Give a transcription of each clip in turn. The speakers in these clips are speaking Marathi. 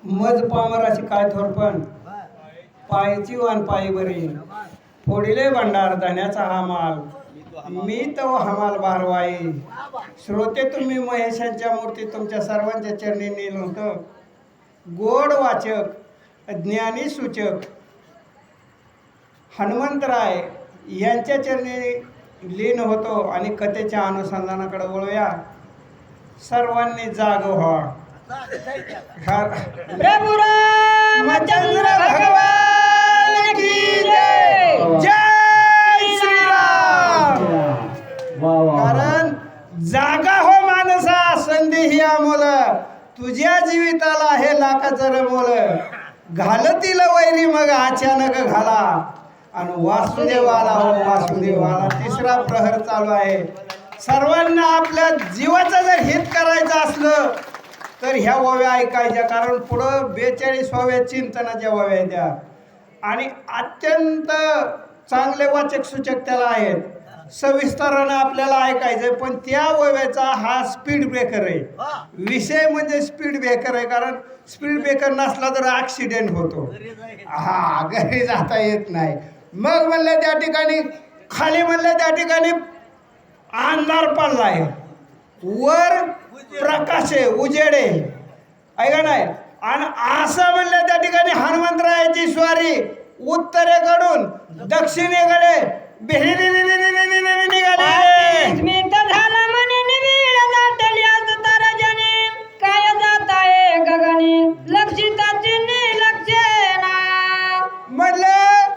मज पामराची काय थोरपण पायची वान पायी बरी फोडिले भंडार धान्याचा हा माल मी तो हमाल बारवाई. श्रोते तुम्ही महेशांच्या मूर्ती तुमच्या सर्वांच्या चरणी नील होतं. गोड वाचक ज्ञानी सूचक हनुमंतराय यांच्या चरणी लीन होतो आणि कथेच्या अनुसंधानाकडे वळूया. सर्वांनी जाग व्हा. प्रभु रामचंद्र भगवान की जय. जय श्रीराम. कारण जागा हो मानसा संधी ही अमोल तुझ्या जीविताला हे लाखाचं रमोल. घालतील वैरी मग अचानक घाला आणि वासुदेवाला हो वासुदेवाला. तिसरा प्रहर चालू आहे. सर्वांना आपल्या जीवाचं जर हित करायचं असलं तर ह्या ओव्या ऐकायच्या. कारण पुढं 42व्या चिंतनाच्या ओव्या द्या आणि अत्यंत चांगले वाचक सूचक त्याला आहेत. सविस्तरानं आपल्याला ऐकायचं पण त्या ओव्याचा हा स्पीड ब्रेकर आहे. विषय म्हणजे स्पीड ब्रेकर आहे. कारण स्पीड ब्रेकर नसला तर ॲक्सिडेंट होतो. हा घरी जाता येत नाही. मग म्हणलं त्या ठिकाणी खाली म्हणलं त्या ठिकाणी अंधार पडलाय वर प्रकाश आहे उजेड आहे ऐका नाही. आणि असं म्हणलं त्या ठिकाणी हनुमंतरायाची स्वारी उत्तरेकडून दक्षिणेकडे निघाली. स्मित झाला म्हणे निबिड दाटली आज ताराजनी काय जात आहे गगनी लक्षिताची निलक्षणा. म्हणलं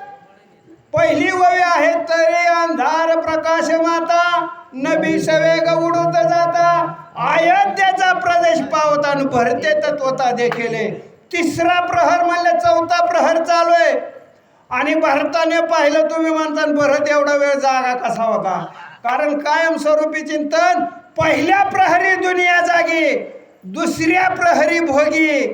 पहिली ओवी आहे तरी अंधार प्रकाश माता नबी सवेग उडत जाता अयोध्याचा प्रदेश पावता भरते तत्वता देखील. तिसरा प्रहर म्हणले चौथा प्रहर चालू आहे आणि भारताने पाहिलं तुम्ही म्हणता भरत एवढा वेळ जागा कसा होता. कारण कायमस्वरूपी चिंतन पहिल्या प्रहरी दुनिया जागी दुसऱ्या प्रहरी भोगी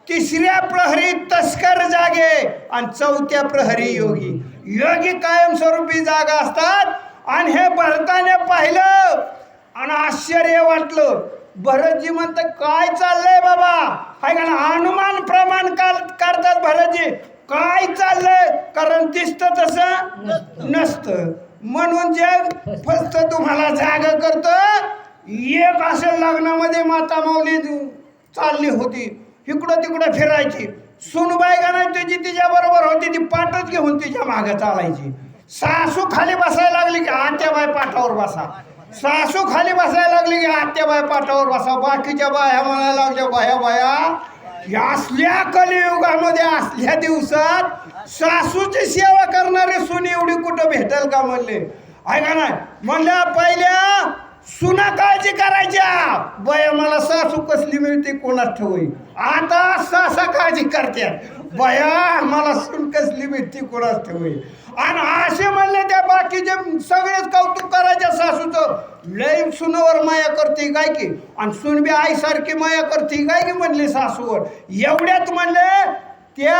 तिसऱ्या प्रहरी तस्कर जागे आणि चौथ्या प्रहरी योगी. योगी कायमस्वरूपी जागा असतात. आणि हे भरताने पाहिलं आणि आश्चर्य वाटलं. भरतजी म्हणतात काय चाललंय बाबा हाय का ना. अनुमान प्रमाण करतात भरतजी काय चाललंय. कारण दिसतं तसं नसतं म्हणून जग फक्त तुम्हाला जाग करतं. एक असं लग्नामध्ये माता माऊली चालली होती इकडं तिकडं फिरायची. सुनबाई का नाही त्याची तिच्या बरोबर होती. ती पाठच घेऊन तिच्या मागे चालायची. सासू खाली बसायला लागली की आत्याबाई पाठावर बसा. सासू खाली बसायला लागली की आत्याबाई पाठावर बसा. बाकीच्या बाया म्हणायला लागल्या बाया बाया या असल्या कलियुगामध्ये असल्या दिवसात सासूची सेवा करणारी सून एवढी कुठं भेटेल का म्हणले. ऐका नाही म्हणल्या पहिल्या सुना काळजी करायच्या बया मला सासू कसली मिळते कोणाच ठेवी. आता सासा काळजी करतात बया मला सून कसली मिळते कोणाच ठेवी. आणि असे म्हणले त्या बाकीचे सगळेच कौतुक करायच्या सासूचं. लय सुनावर माया करते काय की आणि सून बी आईसारखी माया करते काय की म्हणले सासूवर. एवढ्यात म्हणले त्या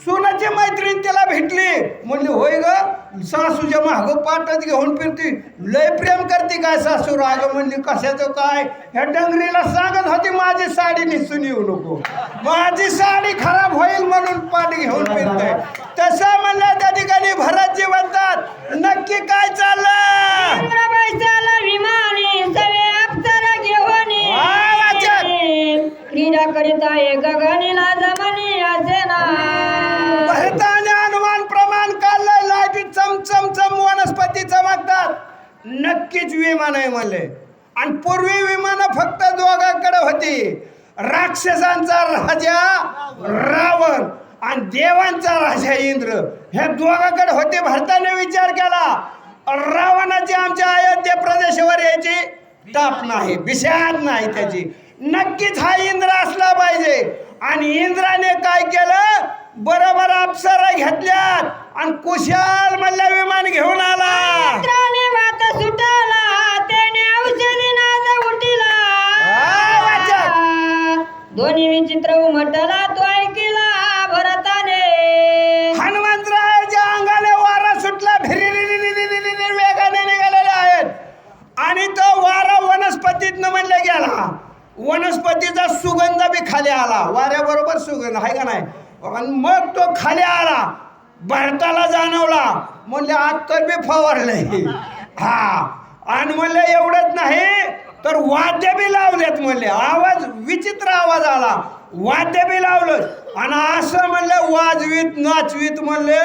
सुनाची मैत्रीण त्याला भेटली. म्हणली होय ग सासूच्या मागं पाठच घेऊन फिरती लय प्रेम करते काय सासू. राग म्हणली कशाचं काय. ह्या डंगरीला सांगत होती माझी साडी निसून येऊ नको माझी साडी खराब होईल म्हणून पाठ घेऊन फिरते. तसं म्हणलं त्या ठिकाणी भरतजी म्हणतात नक्की काय चाललं. विमानी सवे अप्सरा घेऊन क्रीडा करीत आहे गगनीला जमनी असे ना. भरताने अनुमान प्रमाण काढलंय. लाईटी चमचम वनस्पती चमकतात. नक्कीच विमान आहे म्हणले. आणि पूर्वी विमानं फक्त दोघांकडे होती. राक्षसांचा राजा रावण आणि देवांचा राजा इंद्र ह्या दोघांकडे होते. भरताने विचार केला रावणाची आमच्या अयोध्या प्रदेशावर यायची ताप नाही बिशाद नाही त्याची. नक्कीच हा इंद्र असला पाहिजे. आणि इंद्राने काय केलं बरोबर अप्सरा घेतल्यात आणि कुशाल मल्ल्या विमान घेऊन आला. इंद्राने वात सुटाला त्याने औषधी नाद उठिला. दोन्ही विचित्र उमटला तो ऐकिला भरताने. हनुमंतरायाच्या अंगाने वारा सुटला. वेगाने निघालेले आहेत आणि तो वारा वनस्पतीतनं म्हणलं गेला. वनस्पतीचा सुगंध बी खाली आला, वाऱ्याबरोबर सुगंध आहे का नाही, आणि मग तो खाली आला, भारताला जाणवला, म्हणले आत तर बी फवारलंय. हा, आणि म्हणले एवढंच नाही तर वाद्य बी लावलेत म्हणले, आवाज विचित्र आवाज आला, वाद्य बी लावलं, आणि असं म्हणलं वाजवीत नाचवीत म्हणले.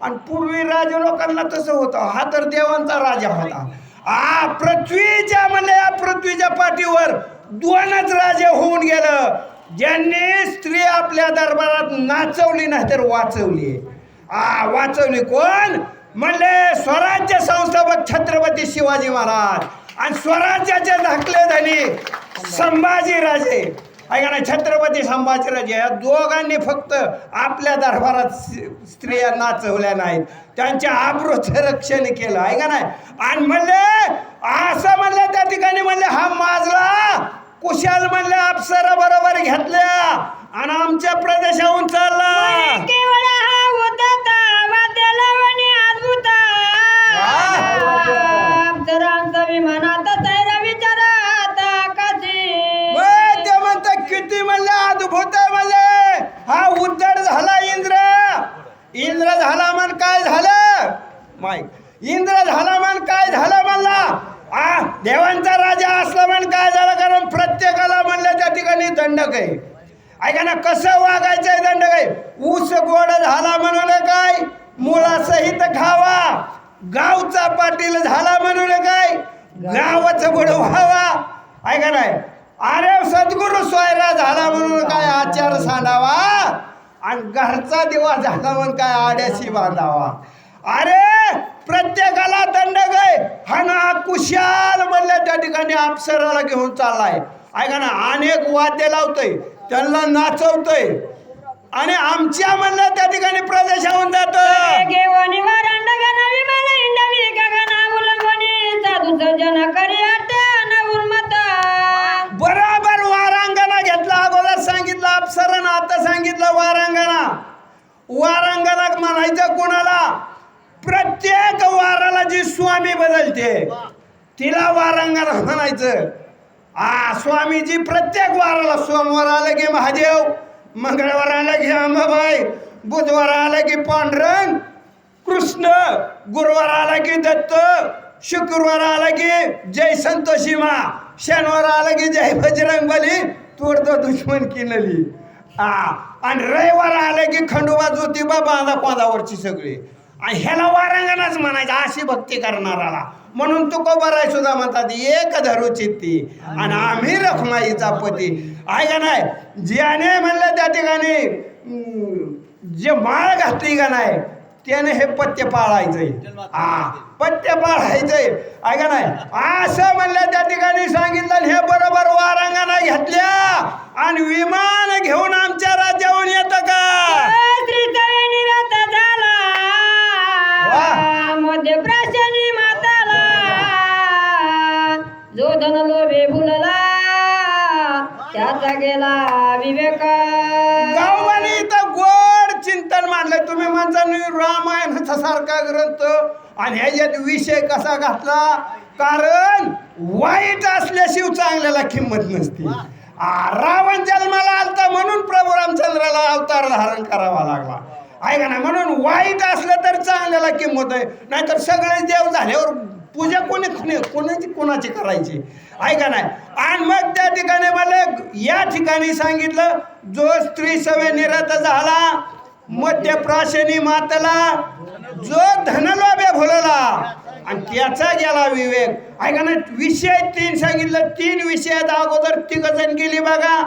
आणि पूर्वी राजा लोकांना तसं होतं, हा तर देवांचा राजा होता. पृथ्वीच्या म्हणले, या पृथ्वीच्या पाठीवर दोनच राजे होऊन गेलं, ज्यांनी स्त्री आपल्या दरबारात नाचवली नाही तर वाचवली. वाचवली कोण म्हणले, स्वराज्य संस्थापक छत्रपती शिवाजी महाराज आणि स्वराज्याचे धाकले धनी संभाजीराजे ऐका ना, छत्रपती संभाजीराजे या दोघांनी फक्त आपल्या दरबारात स्त्रिया नाचवल्या नाहीत, त्यांच्या आबरूचं रक्षण केलं ऐका नाही. आणि म्हणले असं म्हणलं त्या ठिकाणी, म्हणले हा माजला कुशाल म्हणले अप्सरा बरोबर घेतल्या आणि आमच्या प्रदेशाहून चालला. किती म्हणले अद्भुत म्हणले, हा उद्धट झाला इंद्र झाला म्हण काय झालं माईक, इंद्र झाला म्हण काय झालं म्हणला, देवांचा राजा असला म्हण काय झालं, कारण प्रत्येकाला म्हणलं त्या ठिकाणी दंडक आहे ऐका ना, कसं वागायचंय दंडक आहे. ऊस गोड झाला म्हणून काय मुळासहित खावा, गावचा पाटील झाला म्हणून काय गावाचं बुड व्हावा ऐका नाही. अरे सद्गुरू सोयरा झाला म्हणून काय आचार सांडावा, आणि घरचा दिवा झाला म्हणून काय आड्याशी बांधावा. अरे प्रत्येकाला दंडक आहे, हा ना कुशाल म्हणलं त्या ठिकाणी अप्सराला घेऊन चाललाय ऐका ना, अनेक वाद्य लावतोय, त्यांना नाचवतोय, आणि आमच्या म्हणलं त्या ठिकाणी प्रदेशाहून जात. बराबर वारांगणा घेतला, अगोदर सांगितलं अप्सरानं, आता सांगितलं वारांगणा. वारांगणा म्हणायचं कोणाला, प्रत्येक वाराला जी स्वामी बदलते तिला वारांगणा म्हणायचं. स्वामीजी प्रत्येक वाराला, सोमवार आलं की महादेव, मंगळवार आलं की अंबाबाई, बुधवार आलं की पांडुरंग कृष्ण, गुरुवार आला की दत्त, शुक्रवार आला की जय संतोषी मा, शनिवार आला की जय बजरंगबली तोडतो दुश्मन किनली, आणि रविवार आलं की खंडोबा ज्योतिबा बांधा कोंदावरची सगळी. आणि ह्याला वारांगणाच म्हणायचं अशी भक्ती करणाराला. म्हणून तुकोबाराय सुद्धा म्हणतात एक धरू चित्ती आणि आम्ही रखमाईचा पती आहे का नाही. ज्याने म्हणलं त्या ठिकाणी जे माळ घातली का नाही त्याने हे पथ्य पाळायचंय, पथ्य पाळायचंय आहे का नाही. असं म्हणलं त्या ठिकाणी सांगितलं. हे बरोबर वारांगणा घेतल्या आणि विमान घेऊन आमच्या राज्याहून येतं का. मध्यप्राशनी माताला जो धन लोभे भुलला त्याचा गेला विवेक. गाववानी इथं गोड चिंतन मांडलं तुम्ही माणसांनी. रामायणाचा सारखा ग्रंथ आणि ह्याच्यात विषय कसा घातला, कारण वाईट असल्याशिवाय चांगल्याला किंमत नसते. रावण जन्माला आलता म्हणून प्रभू रामचंद्राला अवतार धारण करावा लागला आहे का नाही. म्हणून वाईट असलं तर चांगल्याला किंमत आहे, नाहीतर सगळे देव झाल्यावर पूजा कोणाची करायची आहे का नाही. आणि मग त्या ठिकाणी मला या ठिकाणी सांगितलं जो स्त्री सवे निरत झाला, मध्यप्राशनी मातला, जो धनलोभे भुलला आणि त्याचा गेला विवेक आहे का नाही. विषय 3 सांगितलं. 3 विषयात अगोदर 3 जण गेली बघा.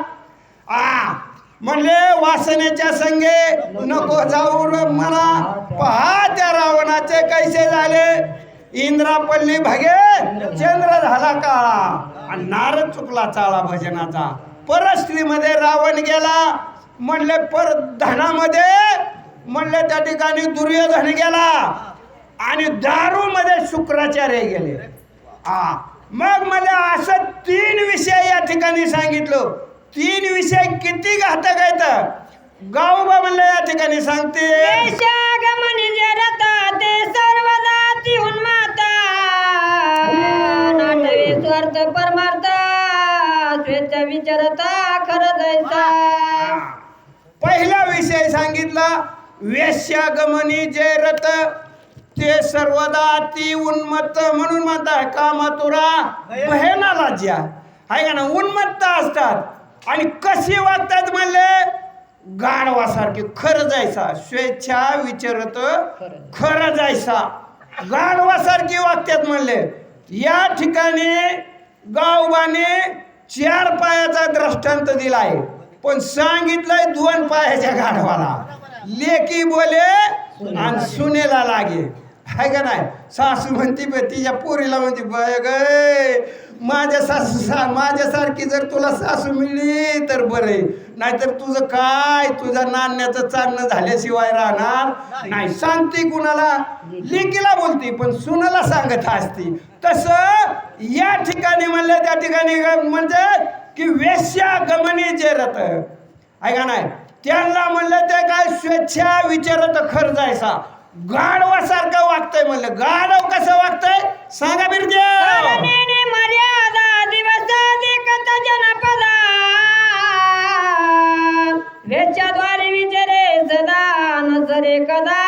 म्हणले वासनेच्या संगे नको जाऊ मला, पहा त्या रावणाचे कैसे झाले. इंद्रापल्ली भगे चंद्र झाला काळा आणि नारद चुकला चाळा भजनाचा. परस्त्रीमध्ये रावण गेला म्हणले, पर धनामध्ये म्हणले त्या ठिकाणी दुर्योधन गेला आणि दारूमध्ये शुक्राचार्य गेले. मग मला असं 3 विषय या ठिकाणी सांगितलं. 3 विषय किती घातक आहेत. गावबा म्हणलं या ठिकाणी सांगते स्वार्थ परमार्थ स्वेच्छा विचारता खरं जायचा. पहिला विषय सांगितला वेश्यागमनी जे रत ते सर्वदा अति उन्मत्त म्हणून म्हणतात कामतुरा बहेनाला ज्या आहे का ना उन्मत्त असतात आणि कशी वागतात म्हणले गाढवासारखी खरं जायचा स्वेच्छा विचारत खरं जायचा गाढवासारखी वागतात म्हणले. या ठिकाणी गावबाने 4 पायाचा दृष्टांत दिलाय पण सांगितलंय 2 पायाच्या गाढवाला. लेकी बोले आणि सुनेला लागे आहे का नाही. सासू म्हणती तिच्या पोरीला म्हणते बय ग माझ्या माझ्यासारखी जर तुला सासू मिळली तर बरे नाहीतर तुझं काय तुझ्या नाण्याचं चालणं झाल्याशिवाय राहणार नाही. सांगते कुणाला लेकीला बोलती पण सुनाला सांगत असती. तसं या ठिकाणी म्हणलं त्या ठिकाणी म्हणजे की वेश्या गमनी जे रत आहे का नाही त्यांना म्हणलं ते काय स्वेच्छा विचारत खर जायचा गाढवासारखं वागतंय म्हणलं. गाढव कसं वागतंय सांगा बिरदेव. करण्याने मर्यादा दिवस देखत जनपदा वेच्याद्वारे विचारे सदा नजरे कदा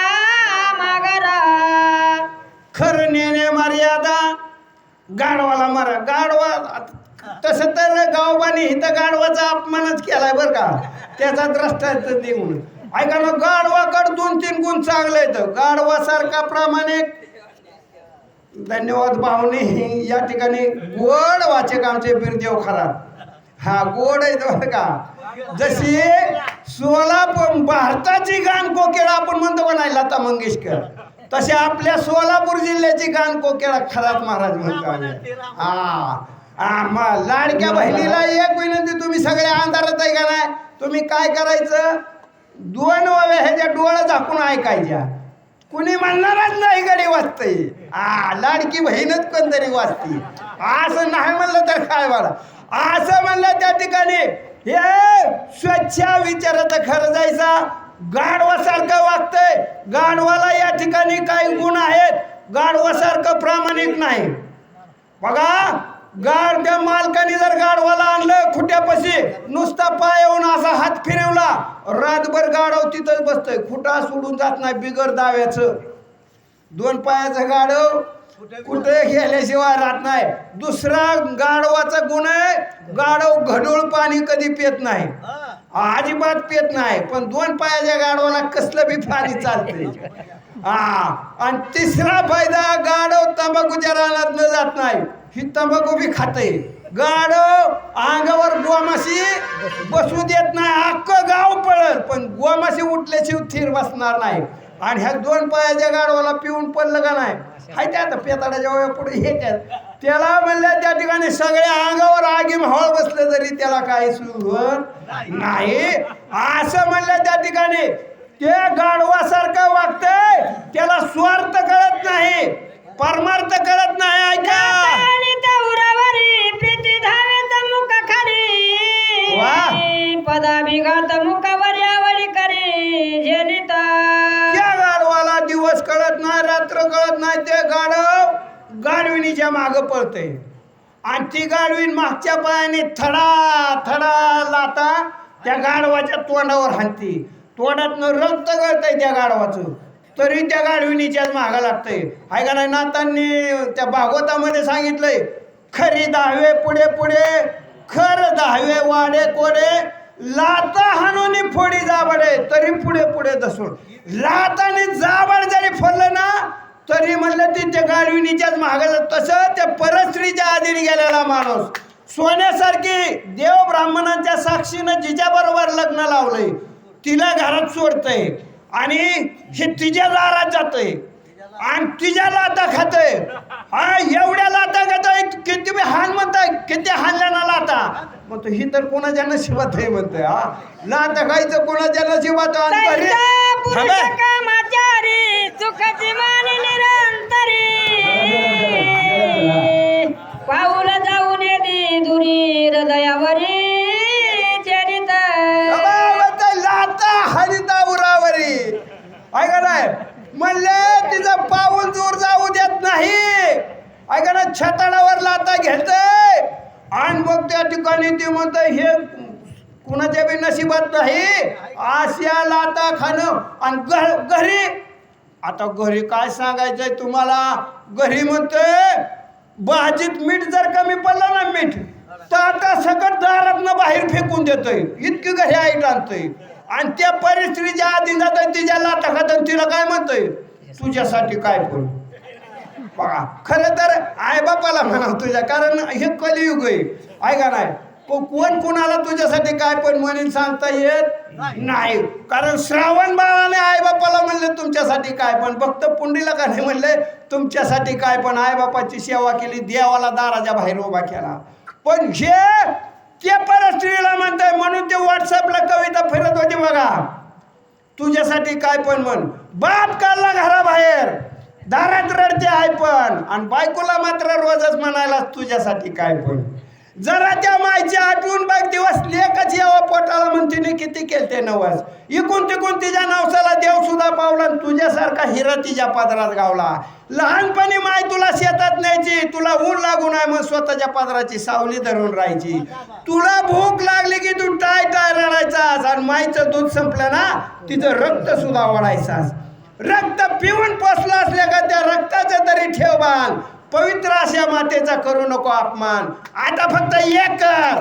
मागरा. खरं नेणे मर्यादा गाढवाला मरा गाढवा तसं तर गावबानी इथं गाढवाचा अपमानच केलाय बरं का त्याचा दृष्टांत देऊन. ऐका ना गाढवाकडे 2-3 गुण चांगले आहेत. गाढवासारखा प्रामाणिक धन्यवाद भावने या ठिकाणी गोड वाचक आमचे बिरदेव खरात हा गोड आहे बरं का. जशी सोलापूर भारताची गान कोकिळा आपण म्हणतो का नाही लता मंगेशकर तसे आपल्या सोलापूर जिल्ह्याची गान कोकिळा खरात महाराज म्हणतो आम्ही. लाडक्या बहिणीला एक विनंती तुम्ही सगळ्या अंधारात आहे का नाही तुम्ही काय करायचं 2 ओव्या ह्याच्या डोळं झाकून ऐकायच्या. कुणी म्हणणारच नाही गडी वाचतंय लाडकी बहीणच कोणतरी वाचती असं नाही म्हणलं तर काय बघा. असं म्हणलं त्या ठिकाणी हे स्वेच्छा विचारत खरं जायचा गाढवासारखं वागतंय. गाढवाला या ठिकाणी काही गुण आहेत गाढवासारखं प्रामाणिक नाही. बघा गाडच्या मालकाने जर गाढवाला आणलं खुट्यापाशी नुसता पायावून असा हात फिरवला रातभर गाढव तिथंच बसतंय खुटा सोडून जात नाही बिगर दाव्याचं. 2 पायाचं गाढव कुठे गेल्याशिवाय राहत नाही. दुसरा गाढवाचा गुण आहे गाढव घडोळ पाणी कधी पित नाही अजिबात पित नाही पण 2 पायाच्या गाढवाला कसलं बी पाणी चालतंय. आणि तिसरा फायदा गाढव तंबाखूच्या रानात न जात नाही ही तंबाखू बी खाते. गाढव अंगावर गोमाशी बसू देत नाही अख्खं गाव पळल पण गोमाशी उठल्याशिवाय थीर बसणार नाही. आणि ह्या 2 पायाच्या गाढवाला पिऊन पडलं का नाही हाय त्या आता पेताडाच्या वया पुढे हे त्याला म्हणलं त्या ठिकाणी सगळ्या अंगावर आगीम हळ बसलं तरी त्याला काही सुरुवात नाही. असं म्हणलं त्या ठिकाणी ते गाढवासारखं वागतंय त्याला स्वार्थ कळत नाही परमार्थ कळत नाही. ऐका पदा बिघात मुखावर यावरी करी झेलिता. त्या गाढवाला दिवस कळत नाही रात्र कळत नाही. ते गाढव गाढविणीच्या मागं पळते आणि ती गाढवीन मागच्या पायाने थडा थडा लाता त्या गाढवाच्या तोंडावर हाणती. तोंडातनं रक्त गळतंय त्या गाढवाचं तरी त्या गाढविणीच्याच मागं लागतंय. आहे का नाही. नातांनी त्या भागवतामध्ये सांगितलंय खरी 10वे पुढे पुढे खर 10वे वाडे कोडे लाता हाणून फोडी जाबडे तरी पुढे पुढे दसून. लाताने जाबड जरी फोडलं ना तरी म्हणलं ती त्या गाढविणीच्याच मागं. तसं त्या परस्त्रीच्या आधीने गेलेला माणूस सोन्यासारखी देव ब्राह्मणांच्या साक्षीनं जिच्याबरोबर लग्न लावलंय तिला घरात सोडतंय आणि हे तिच्या दारात जातंय आणि तिच्या लाता खातंय. एवढ्या लाता खातंय किती बी हान म्हणताय किती हानल्या ना लाता म्हणतो ही तर कोणाच्या नशिबात आहे म्हणतोय. लाता खायचं कोणाच्या नशिबात पाऊल जाऊन येते दुरी हृदयावरी चरित लाता हरिता उरावरी. ऐका नाही म्हणले तिचं पाऊल दूर जाऊ देत नाही. ऐका ना छताडावर लाता घेतय आणि मग त्या ठिकाणी ते म्हणतं हे कुणाच्या बी नशिबात नाही आशा लाता खाणं. आणि घरी आता घरी काय सांगायचंय तुम्हाला, घरी म्हणतंय भाजीत मीठ जर कमी पडलं ना मीठ तर आता सगळं दारातनं बाहेर फेकून देतोय, इतकी घरी आईट आणतोय. आणि त्या परिस्थितीच्या आधी जातोय तिच्या लाता खात तिला काय म्हणतोय तुझ्यासाठी काय पण. बघा खरं तर आईबापाला म्हणाव तुझ्या, कारण हे कलियुग आहे का नाही. कोण कुणाला तुझ्यासाठी काय पण म्हणून सांगता येत नाही. कारण श्रावण बाळाने आईबापाला म्हणले तुमच्यासाठी काय पण, भक्त पुंडीला का नाही म्हणले तुमच्यासाठी काय पण. आईबापाची सेवा केली, देवाला दाराच्या बाहेर उभा केला. पण हे त्या परस्त्रीला म्हणताय म्हणून ते व्हॉट्सअपला कविता फिरत होती बघा, तुझ्यासाठी काय पण म्हण. बाप काढला घराबाहेर, दारात रडते आहे पण, आणि बायकोला मात्र रोजच म्हणायला तुझ्यासाठी काय पण. जरा त्या मायची आठवून बघ, दिवस लेकच यावा पोटाला म्हणते किती केलते नवस. इकून तिकून तिच्या नवसाला देव सुद्धा पावला, तुझ्यासारखा हिरा तिच्या पादरात गावला. लहानपणी माय तुला शेतात न्यायची, तुला ऊन लागू नये मग स्वतःच्या पादराची सावली धरून राहायची. तुला भूक लागली की तू टाय टाय रडायचास, आणि मायचं दूध संपलं ना तिचं रक्त सुद्धा ओढायचास. रक्त पिऊन पोचलं असल्या का त्या रक्ताचं तरी ठेव बाण, पवित्र अशा मातेचा करू नको अपमान. आता फक्त एक कर,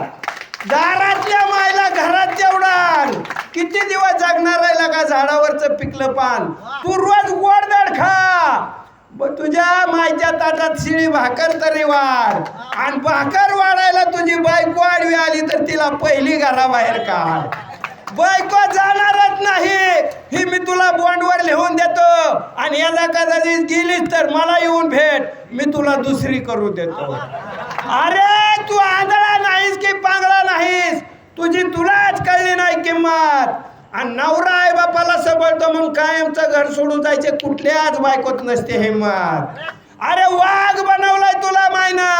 दारातल्या मायला घरात जेवणार. किती दिवस जगणार राहिला का झाडावरचं पिकलं पान. तू रोज गोडधोड खा, तुझ्या मायच्या ताटात शिळी भाकर तरी वाढ. आणि भाकर वाढायला तुझी बायको आडवी आली तर तिला पहिली घराबाहेर काढ. बायको जाणारच नाही ही मी तुला बॉन्डवर लिहून देतो, आणि याला कदाचित गेलीस तर मला येऊन भेट, मी तुला दुसरी करू देतो. अरे तू आंधळा नाहीस की पांगळा नाहीस, तुझी तुलाच कळली नाही किंमत. आणि नवरा आई बापाला सबळतो म्हणून कायमचं घर सोडून जायचे कुठल्याच बायकोत नसते हिंमत. अरे वाघ बनवलाय तुला मायना,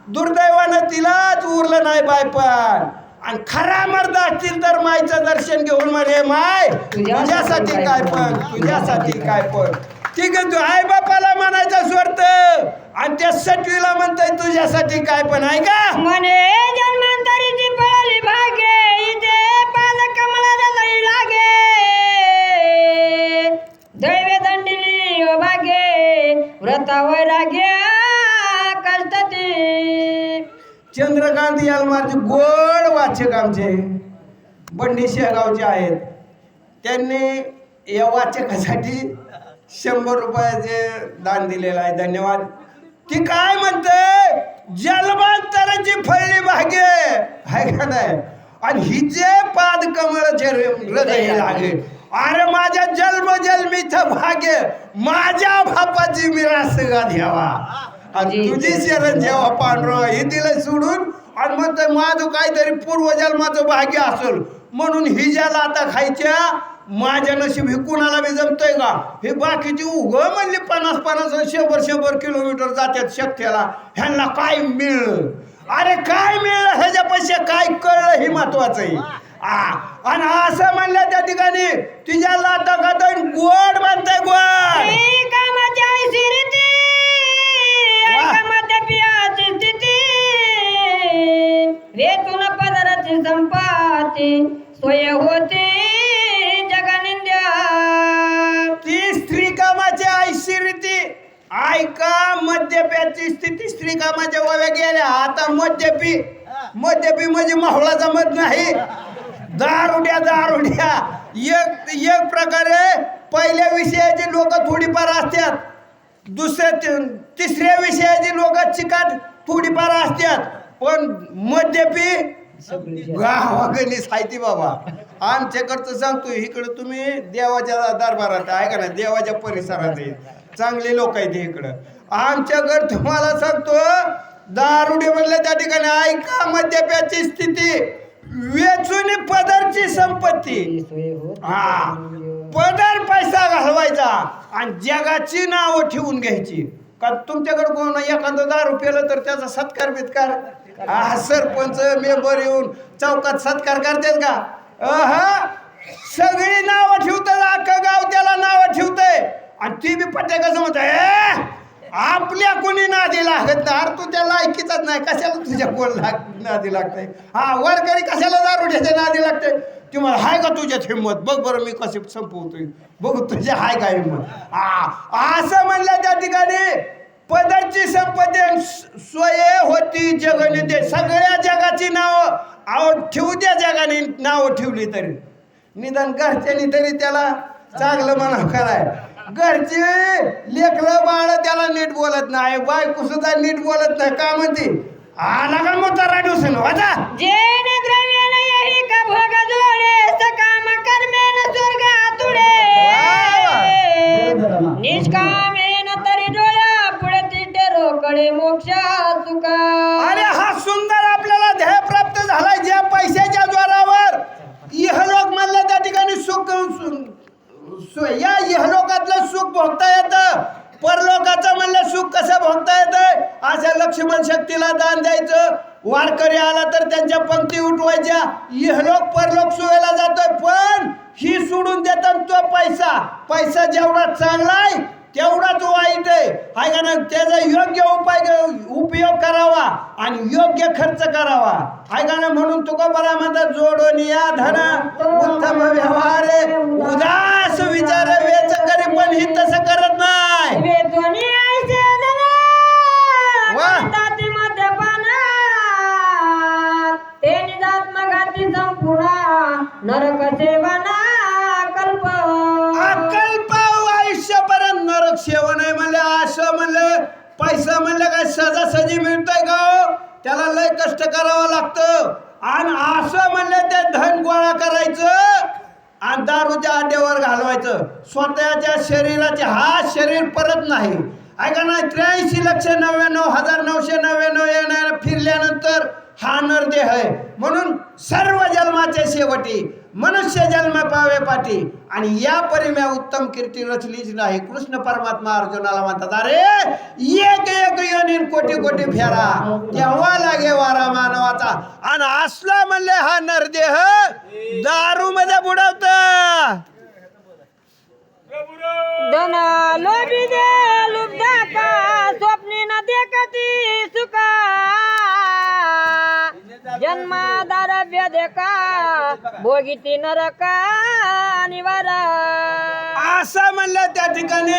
दुर्दैवानं तिलाच उरलं नाही बायपण. आणि खरा मर्द असतील तर मायचं दर्शन घेऊन म्हणे माय तुझ्यासाठी काय पण, तुझ्यासाठी काय पण. ठीक आहे, तू आई बापाला म्हणायचं स्वर्थ, आणि त्या सटवीला म्हणताय तुझ्यासाठी काय पण आहे का. म्हणे जन्मांतरीची पळाली भागे, इथे पाल कमळाला लई लागे. दैवे दंडिली ओ भागे, व्रता वैराग्य कळतती. चंद्रकांत यालमारचे गोड वाचक आमचे बंडी शेगावचे आहेत. त्यांनी या वाचकासाठी 100 रुपयाचे दान दिलेलं आहे, धन्यवाद. ती काय म्हणते, जन्मांतराची फळली भाग्य आहे का नाही, आणि हिचे पाद कमळाचे हृदय लागे. अरे माझ्या जन्मजन्मीचं भाग्य माझ्या बापाची मिरास का द्यावा, आणि तुझी शरण जेव्हा पांढरं हे दिलं सोडून. आणि म्हणतोय माझं काहीतरी पूर्वजन्माचं भाग्य असेल म्हणून ही ज्याला आता खायच्या माझ्या नशीब. हे कुणाला बी जमतंय का. हे बाकीची उग म्हणली 50-50 100 किलोमीटर जातात शक्यला, ह्यांना काय मिळलं. अरे काय मिळलं ह्याच्यापेक्षा काय कळलं हे महत्वाचं आहे. आणि असं म्हणलं त्या ठिकाणी तुझ्या लाता खात गोड म्हणताय गोड. रेतून पदराची संपाती सोय होते जगनिंद्या. ती स्त्री कामाची ऐशिरीती ऐका. मद्यप्याची स्थिती स्त्री कामाच्या वाव्या गेल्या. आता मद्यपी म्हणजे माहुळाचा मत नाही, दारुड्या. एक प्रकारे पहिल्या विषयाची लोक थोडीफार असतात, तिसऱ्या विषयाची लोक चिकाट थोडीफार असतात, पण मद्यपी गावागणी साहिती बाबा. आमच्याकडचं सांगतो, इकडं तुम्ही देवाच्या दरबारात आहे का नाही, देवाच्या परिसरात आहे, चांगले लोक आहेत इकडं. आमच्याकडं तुम्हाला सांगतो दारुडे म्हणलं त्या ठिकाणी ऐका. मद्यपाची स्थिती वेचून पदरची संपत्ती. पदर पैसा घालवायचा आणि जगाची नावं ठेवून घ्यायची. का तुमच्याकडे कोण एखादं दारू पेलं तर त्याचा सत्कार बित्कार सरपंच मेंबर येऊन चौकात सत्कार करतात का. सगळी नावं ठेवतात, अख्खं गाव त्याला नावं ठेवतंय. आणि ती बी पट्या कसं म्हणत आपल्या कोणी नादी लागत नाही. अरे तू त्या लायकीचाच नाही, कशाला तुझ्या कोण नादी लागतंय? हा वारकरी कशाला दारुड्याच्या नादी लागते? तुम्हाला हाय का तुझ्यात हिंमत? बघ बरं मी कशी संपवतोय, बघू तुझ्या हाय का हिंमत. असं म्हणलं त्या ठिकाणी पदाची संपत्ती स्वय होती जगनिते. सगळ्या जगाची नावं ठेवू द्या, जगाने नावं ठेवली तरी निदान घरच्यांनी तरी त्याला चांगलं म्हणा कराय. घरचे लेकरं बाळ त्याला नीट बोलत नाही, बायको सुद्धा नीट बोलत नाही. का म्हणते आला का मोठा राडूसन वाजा जेन द्रव्येन यही का भोग जोडे सकाम कर्मेन स्वर्गात उडे निष्कामेन तरी डोळ्या पुढे तिथे रोकडे मोक्षा सुका. अरे हा सुंदर आपल्याला ध्येय प्राप्त झाला ज्या पैशाच्या जोरावर. इहलोक म्हणलं त्या ठिकाणी सुख, या इहलोकातलं सुख भोगता येतं. परलोकाचं म्हणलं सुख कसं भोगता येतं? अशा लक्ष्मण शक्तीला दान द्यायचं, वारकरी आला तर त्यांच्या पंक्ती उठवायच्या. इहलोक परलोक सुवेला जातोय, पण ही सोडून देतात तो पैसा जेवढा चांगला आहे तेवढाच वाईट आहे का ना. त्याचा योग्य उपयोग करावा आणि योग्य खर्च करावा आहे का ना. म्हणून तुकोबरा म्हणतात जोडून या धन उत्तम व्यवहार उदास विचार वेच करी, पण ही तसं करत नाही. नरक सेवना कल्प अकल्प आयुष्यपर्यंत नरक सेवन आहे म्हणले. असं म्हणलं पैसा म्हणलं काय सहजासहजी मिळतंय का? त्याला लय कष्ट करावं लागतं. आणि असं म्हणलं ते धन गोळा करायचं आणि दारूच्या अड्ड्यावर घालवायचं. स्वतःच्या शरीराचे हा शरीर परत नाही ऐका ना. 83,99,999 येणार फिरल्यानंतर हा नरदेह आहे. म्हणून सर्व जन्माचे शेवटी मनुष्य जन्म पावे पाठी. आणि या परिम्या उत्तम कीर्ती रचलीच नाही. कृष्ण परमात्मा अर्जुनाला म्हणतात अरे एक एक योनीन कोटी कोटी फेरा तेव्हा लागे वारा मानवाचा. आणि असला म्हणले हा नरदेह दारू मध्ये बुडवत. धन लोभी दे लुब्धा का स्वप्नी न देखती सुका जन्मादारभ्य देखा भोगिती नरका निवारा. असं म्हणलं त्या ठिकाणी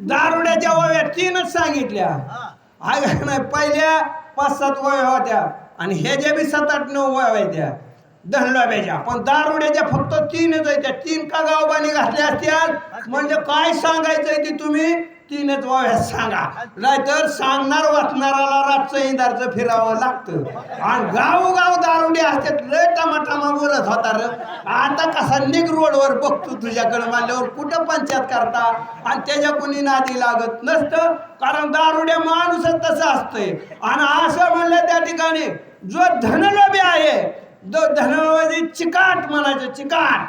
दारुड्याच्या वव्या 3च सांगितल्या. नाही पहिल्या 5-7 वव्या होत्या आणि हे जे बी 7-8-9 वव्या त्या धनलोभ्याच्या. पण दारुड्याच्या फक्त 3च आहेत. त्या 3 का गावबानी घातल्या असत्या म्हणजे काय सांगायचंय ते तुम्ही 3च वव्या सांगा. नाहीतर सांगणार वाचणाराला रातचं इंदारचं फिरावं लागतं. आणि गावोगाव दारुडे असतात. लय टमाटामा बोलत होता र. आता कसा निघ रोडवर बघतो तुझ्याकडे मानल्यावर कुठं पंचायत करता. आणि त्याच्या कोणी नादी लागत नसतं, कारण दारुड्या माणूसच तसं असतंय. आणि असं म्हणलं त्या ठिकाणी जो धनलोभी आहे, जो धनलोभी चिकाट म्हणायचं. चिकाट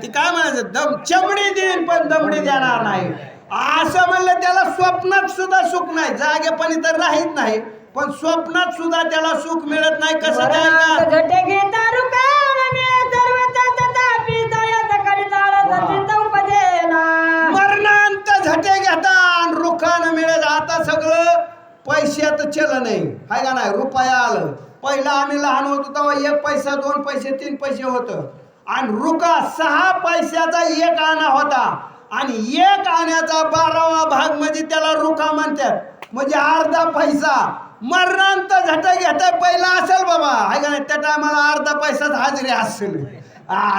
ती काय म्हणायचं, चमडी देईन पण दमडी देणार नाही. असं म्हणलं त्याला स्वप्नात सुद्धा सुख नाही. जागेपणी तर राहीत नाही, पण स्वप्नात सुद्धा त्याला सुख मिळत नाही. कसं मरणांत झटे घेता आणि रुखानं मिळत. आता सगळं पैशात चलन आहे हाय का नाही. रुपया आलं. पहिला आम्ही लहान होतो तेव्हा 1 पैसा 2 पैसे 3 पैसे होतं. आणि रुका 6 पैशाचा 1 आणा होता. आणि 1 आण्याचा 12वा भाग म्हणजे त्याला रुका म्हणतात. म्हणजे अर्धा पैसा. मरणांत झटा घेता पहिला असेल बाबा हाय का नाही. त्या टायमाला अर्धा पैसाच हाजरी असेल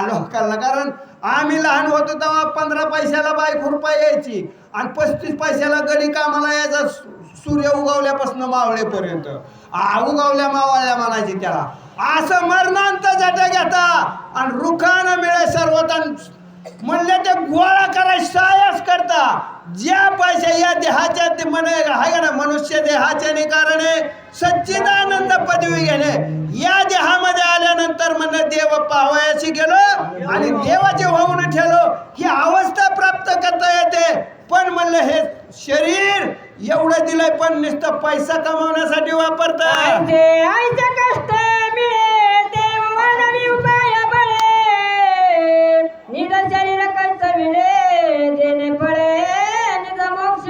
लोकांना. कारण आम्ही लहान होतो तेव्हा 15 पैशाला बाईक रुपये यायची आणि 35 पैशाला गडी कामाला यायचा. सूर्य उगवल्यापासून मावळेपर्यंत उगवल्या मावळल्या म्हणायची त्याला. असं मरणांत झटा घेता आणि रुखानं मिळे सर्वतन म्हणले ते गोळा करायला सायस करता. ज्या पैसे या देहाच्या हाय का ना मनुष्य देहाच्या निकारणे सच्चिदानंद पदवी घेणे. या देहामध्ये आल्यानंतर म्हणणं देव पाहावयाशी गेलो आणि देवाचे होऊन ठेवलो ही अवस्था प्राप्त करता येते. पण म्हणलं हे शरीर एवढं दिलंय पण नुसतं पैसा कमावण्यासाठी वापरतात. कष्ट मिळे देव मानवी उपाय बळे निज शरीर कष्ट मिळे देणे पडे निज मोक्ष.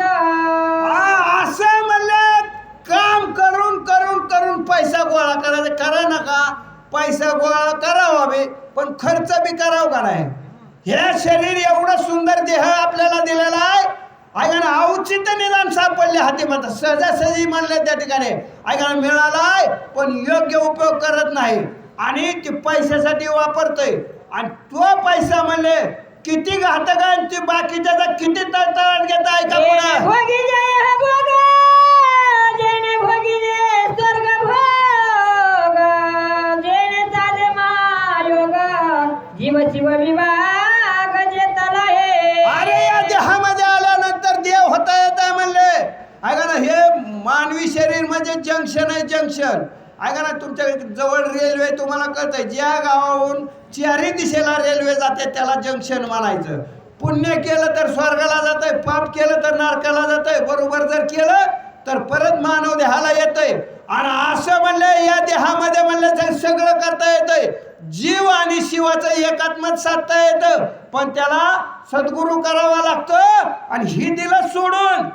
पण खर्च बी करावं का नाही? हे शरीर एवढं सुंदर देह आपल्याला दिलेला आहे, ऐका ना, औचित्य निदान सापडले हाती म्हणतात, सहजासहजी म्हणले त्या ठिकाणी ऐका ना मिळालाय, पण योग्य उपयोग करत नाही आणि ते पैशासाठी वापरतोय. आणि तो पैसा म्हणले किती घातक आहे, ते बाकीच्या किती तळतळाट घेत ऐका पुढे. भोगी जय हे भोग, जेणे भोगी जे स्वर्ग भोग, जेणे साधे महायोग, जीव शिव विभाग जे तला हे. अरे या देहामध्ये आल्यानंतर देव होता येत म्हणले, ऐका ना, हे मानवी शरीर म्हणजे जंक्शन आहे, जंक्शन. ऐका ना, तुमच्या जवळ रेल्वे तुम्हाला कळतंय, ज्या गावाहून चारही दिशेला रेल्वे जाते त्याला जंक्शन म्हणायचं. पुण्य केलं तर स्वर्गाला जातंय, पाप केलं तर नरकाला जातंय, बरोबर जर केलं तर परत मानव देहाला येतंय. आणि असं म्हणले या देहामध्ये म्हणलं तर सगळं करता येतंय, जीव आणि शिवाचं एकात्मत साधता येतं, पण त्याला सद्गुरू करावा लागतो. आणि ही दिलं सोडून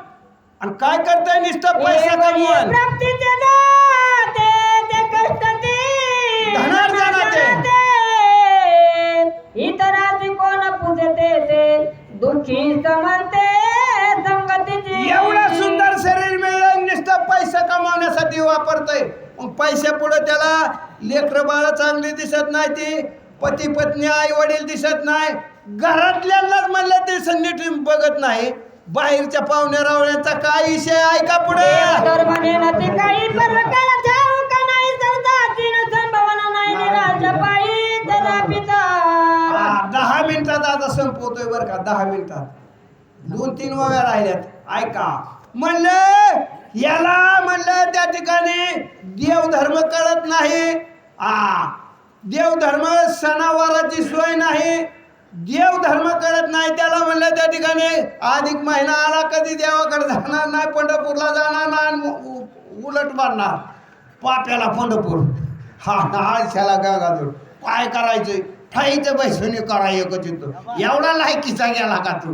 आणि काय करताय, नुसतं पैसा कमवून प्राप्तीचे दाते ते कष्टाचे धनार्जनाचे. इतराची कोण पूजते ते दुःखी समजते संगतीची. एवढं सुंदर शरीर मिळलं, नुसतं पैसा कमावण्यासाठी वापरतोय. मग पैशा पुढे त्याला लेकरं बाळ चांगली दिसत नाही, ती पती पत्नी आई वडील दिसत नाही, घरातल्यांनाच म्हणलं ते नीट बघत नाही, बाहेरच्या पाहुण्या रावळ्यांचा काय विषय ऐका पुढे. ते काही परकार ठाऊ का नाही सरदाची न संभावना नाही निराशा पायी जरा पिता. 10 मिनिटात आता संपवतोय बरं का, 10 मिनिटात 2-3 वव्या राहिल्यात. ऐका म्हणलं याला म्हणलं त्या ठिकाणी देवधर्म कळत नाही, देवधर्म सणावाराची सोय नाही, देवधर्म कळत नाही. त्याला म्हणलं त्या ठिकाणी अधिक महिना आला कधी देवाकडे जाणार नाही, पंढरपूरला जाणार नाही, उलट मारणार पाप्याला पंढरपूर. आळशाला गागादूर काय करायचंय, ठाईचं बैसणी करायचं तिथं, एवढा लायकीचा गेला का तू?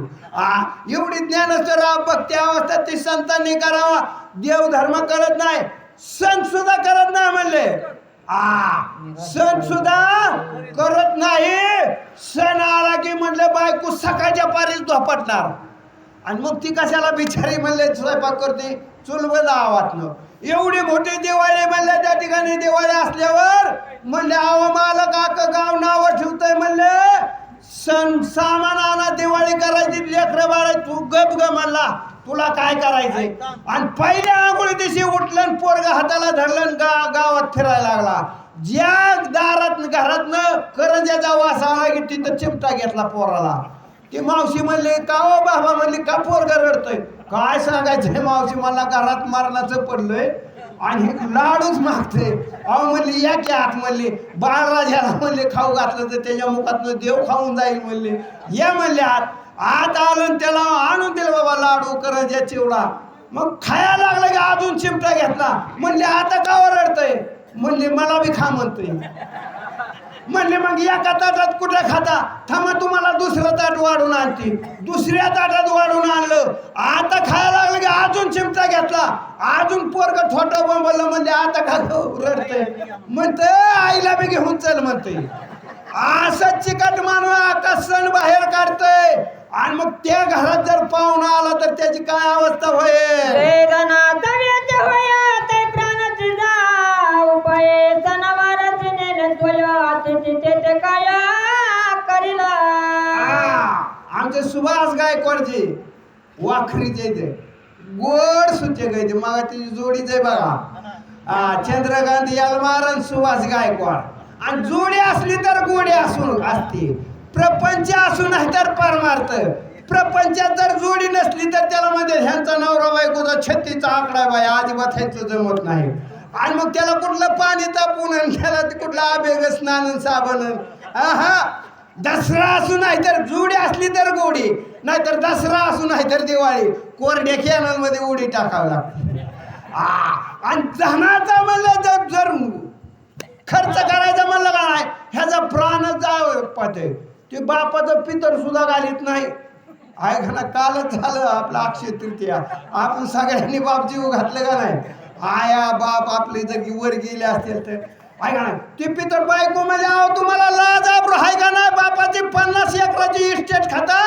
एवढी ज्ञानस्तर भक्ती अवस्था ती संतांनी करावा. देवधर्म करत नाही, सण सुद्धा करत नाही म्हणले, सण सुद्धा करत नाही. सण आला की म्हणलं बायको सकाळच्या पारीच झोपटणार, आणि मग ती कशाला बिचारी म्हणले स्वयंपाक करते चुलबंद आवातनं. एवढी मोठी दिवाळी म्हणले, त्या ठिकाणी दिवाळी असल्यावर म्हणले आव मालक आखं गाव नावं ठेवतंय म्हणले, सण सामान आणा दिवाळी करायची, लेकरं बाळ तू गप ग म्हणला, तुला काय करायचंय. आणि पहिल्या आंघोळी दिवशी उठलं, पोरग हाताला धरलं, गावात फिरायला लागला. ज्या दारात घरातनं करंजाचा वास आला की तिथं चिमटा घेतला पोराला. ती मावशी म्हणली का हो बाबा, म्हणली का पोरगा रडतोय, काय सांगायचंय मावशी, मला घरात मारणाचं पडलंय आणि लाडूच मागते. अहो म्हणली या की आत, म्हणली बाळराजाला म्हणले खाऊ घातलं तर त्याच्या मुखातनं देव खाऊन जाईल म्हणले, या म्हणले आत. आत आलं त्याला आणून दिलं बाबा लाडू करंजा चिवडा, मग खायला लागलं की अजून चिमटा घेतला. म्हणले आता का रडतंय, म्हणले मला बी खा म्हणतोय. म्हणले मग एका ताटात कुठं खाता, थांबा तुम्हाला दुसरं ताट वाढून आणते. दुसऱ्या ताटात वाढून आणलं, आता खायला लागलं की अजून चिमटा घेतला, अजून पोरगं छोटं बोंबलं. म्हणजे आता का रडतंय, म्हणते आईला बी घेऊन चल म्हणते. असं चिकट मानव आता सण बाहेर काढतंय, आणि मग त्या घरात जर पाहुणा आला तर त्याची काय अवस्था होईल. आमचे सुभाष गायकवाडचे वाखरीचे ते गोड सुचे गायचे, मग तिची जोडीच आहे बघा, चंद्रकांत यालमार आणि सुभाष गायकवाड. आणि जोडी असली तर गोडी असून असते, प्रपंच असू नाही तर परमार्थ. प्रपंचात जर जोडी नसली तर त्याला म्हणजे ह्यांचा नवरा बायकोचा 36चा आकडा बाय, अजिबात ह्यांचं जमत नाही. आणि मग त्याला कुठलं पाणी तापून, त्याला कुठला आभेग स्नान साबण. दसरा असू नाही तर जोडी असली तर गोडी, नाहीतर दसरा असू नाही तर दिवाळी, कोरड्या कॅनलमध्ये उडी टाकावं लागते. आणि धनाचा म्हणलं जर खर्च करायचा म्हणलं का नाही, ह्याचा प्राणच जावं पाहते. ते बापाचं पितर सुद्धा घालीत नाही. ऐका ना, कालच झालं आपलं अक्षय तृतीया, आपण सगळ्यांनी बाप जीव घातलं का नाही. आया बाप आपले जर वर गेले असतील तर ऐका ना, ते पितर बायको म्हणजे तुम्हाला लाज आब्रू खाता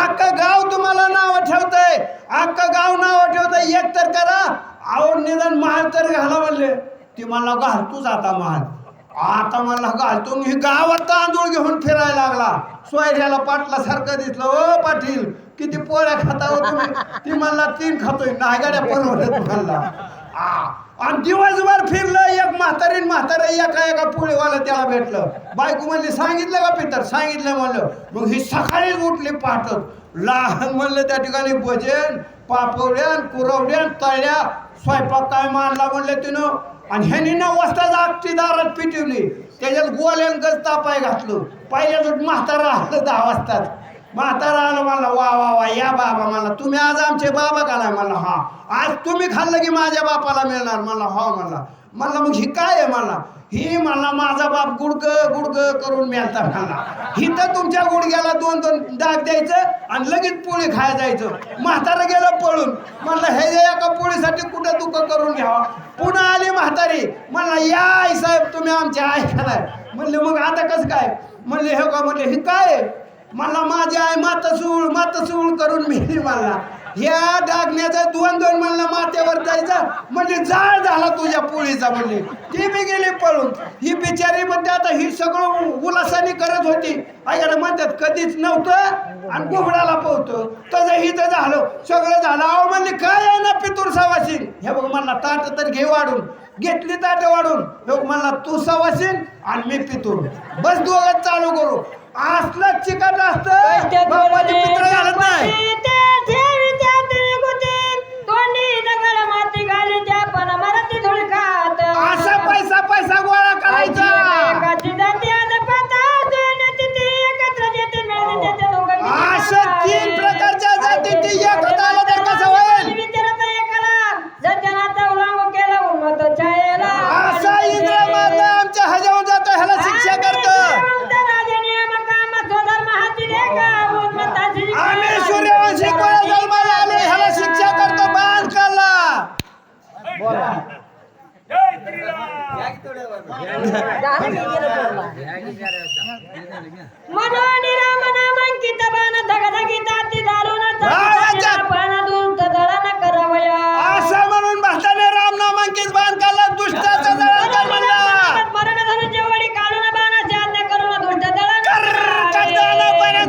अख्खं गाव तुम्हाला नाव ठेवतंय, अख्खं गाव नाव ठेवतंय. एक तर करा, अहो निदान महाल तर घाला म्हणले. ती मला घालतोच आता महाल, आता मला घालतो. ही गावात तांदूळ घेऊन फिरायला लागला. सोयऱ्याला पाटलासारखं दिसलं. ओ पाटील किती पोळ्या खाता हो तुम्ही? ती मला 3 खातोय. नाही गाड्या परवडत मला. आणि दिवसभर फिरलं. एक म्हातारा एका पोळीवाला त्याला भेटलं. बायको म्हणली सांगितलं का पितर? सांगितलं म्हणलं. मग ही सकाळीच उठली पाठत. लहान म्हणलं त्या ठिकाणी भजन, पापड्यान, कुरवड्यान, तळ्या, स्वयंपाक काय मांडला म्हणलं तिनं. आणि ह्यानी 9 वाजता जागती दारात पिटवली. त्याच्यात गोल्यान गज तापाय घातलं. पहिल्याच म्हातारा आलं 10 वाजताच. म्हातारा आलं मला, वा वा वा या बाबा. मला तुम्ही आज आमचे बाबा का नाही? मला हा. आज तुम्ही खाल्लं की माझ्या बापाला मिळणार? मला हा. मला मग ही काय आहे? मला ही मला माझा बाप गुडग करून मिळता. मला ही तर तुमच्या गुडघ्याला 2-2 डाग द्यायचं आणि लगेच पोळी खायला जायचं. म्हातारं गेलं पळून. म्हणलं हे एका पोळीसाठी कुठं दुःख करून घ्यावा. पुन्हा आली म्हातारी. म्हणलं या आई साहेब तुम्ही आमच्या ऐका नाही. म्हणले मग आता कसं काय? म्हणले हे का? म्हणले हे काय आहे? मला माझी आई मातसूळ करून मिळली. मला ह्या डागण्याचा 2-2 म्हणलं माथ्यावर जायचं. म्हणजे जाळ झाला तुझ्या पोळीचा. म्हणले ती बी गेली पळून. ही बिचारी म्हणते आता ही सगळं उल्हासाने करत होती. ऐकायला म्हणतात कधीच नव्हतं आणि घुबडाला पोहतो तसं हिचं झालं. सगळं झालं. अहो म्हणले काय आहे ना पितूर सवासीन. हे बघ म्हणला ताट तर घे वाढून. घेतली ताट वाढून. हे बघ म्हणला तू सवासीन आणि मी पितूर. बस दोघं चालू करू. असलं चिकट असतं बापाची पित्र घालत नाही. असा पैसा गोळा करायचा. अशा 3 प्रकारच्या जाती ती एकत्र आलं तर कसं होईल? असा इंद्र मारला आमच्या ह्याच्यावर जातो. ह्याला शिक्षा करतो. आम्ही सूर्यवंशी कोणा जन्माला आले ह्याला शिक्षा करतो. बाण काढला. मनोनिरामनामांकित बाण धगधगीत अति दारुण असं म्हणून भक्ताने रामनामांकित बाण काढला. दुष्टाचा दळण म्हणला. मरणधनुष्यवडी काढून बाणाची आज्ञा करून दुष्ट दळण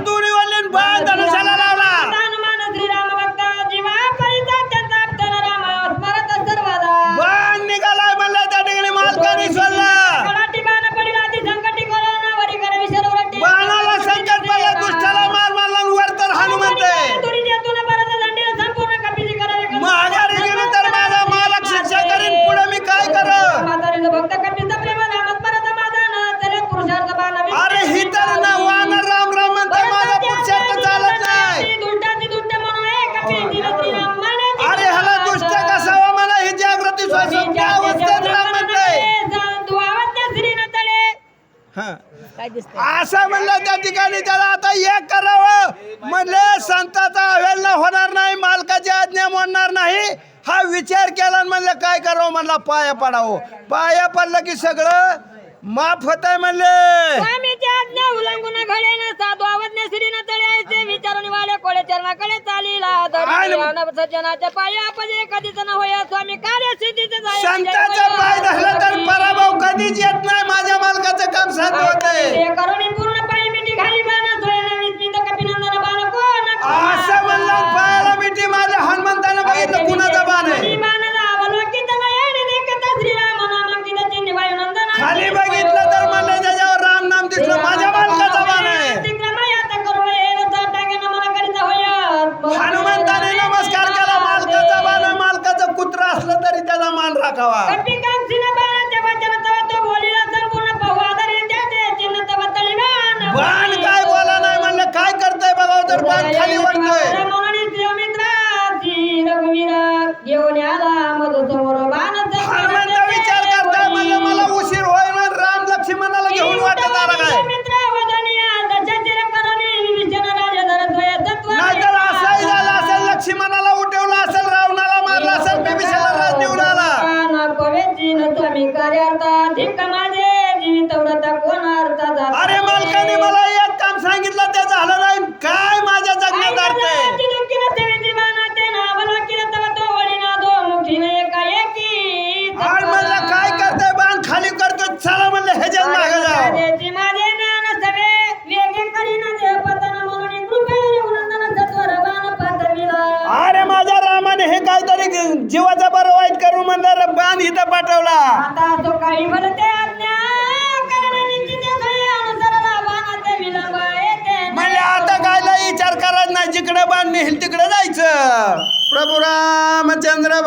दुरी वल्लीन बाण धनुष्याला लावला. हनुमान श्रीराम भक्त जीवा परित्याग आपटन राम स्मरत सर्वदा. बाण निघालाय म्हणलं त्या ठिकाणी मालकाने सोडला. कडाटी बाण पडिला ती संकटी करून वरी कर विसर उरटी. बाणाला संकट पडलं. दुष्टाला मार मारला. वर तर हनुमंत आहे. तुरी देतून परत दंडीला संपूर्ण कपीची करावे. माघारी गेलो तर माझा मालक शिक्षा करीन. पुढे मी काय करू? म्हातारीचं भक्त कपीचा प्रेम नामत परत माझा न चले पुरुषार्थ बाण. अरे ही तर ना वानर राम राम म्हणते. माझा पुरुषार्थ चालत नाही. दुष्टाची दुष्ट म्हणून कपी श्रीराम म्हणे. अरे ह्याला दुष्ट कसावा? मला ही जागृती स्वासन त्या अवस्थेत राम म्हणते. असं म्हणलं त्या ठिकाणी त्याला आता एक करावं. म्हणले संताचा अवेलना होणार नाही, मालकाची आज्ञा मोडणार नाही. हा विचार केला. म्हणलं काय करावं? म्हणला पाया पडावं. पाया पडलं की सगळं माफ होतंय. म्हणले स्वामीची आज्ञा उल्लंघन घडे न साधू अवज्ञ श्रीन तळ्याचे विचारून वाले कोळे चरणाकडे चालीला सज्जनाच्या पायी अपजय कधीच न होय. स्वामी कार्य सिद्धीचे संताचा पाय धरला तर पराभव कधीच येत नाही. माझ्या मालकाचं काम साध्य होतंय. करुणी पूर्ण पायी मिठी खाली बाण सोयना विस्मित कपिनंदन बाण कोण असं म्हणलं. पायाला मिठी माझ्या हनुमंतानं बघितलं कुणाचा बाण आहे. खाली बघितलं तर म्हणलं त्याच्यावर राम नाम दिसलं. माझ्या मालकाचा बाण आहे. हनुमंताने नमस्कार केला. मालकाचा बाण आहे. मालकाचं कुत्र असलं तरी त्याचा मान राखावा. बाण काय बोला नाही. म्हणलं काय करतोय बघाव तर बाण खाली वाटतोय. हनुमंत विचार करताय. म्हणलं मला उशीर होईल. राम लक्ष्मणाला घेऊन वाटत आला काय? नाहीतर असंही झालं असेल. लक्ष्मणाला उठवलं असेल, रावणाला मारला असेल, बिभीषणाला राज देऊन आला. अरे मालकाने मला एक काम सांगितलं ते झालं नाही. काय म्हणलं बाण इथं पाठवला. आता तो काही बोलते आज्ञा कारण निश्चित सोयी अनुसरला बाणाचे विलंब येते म्हणजे आता काय लय विचार करायचा नाही, जिकडे बाण नेईल तिकडे जायचं. प्रभू रामचंद्र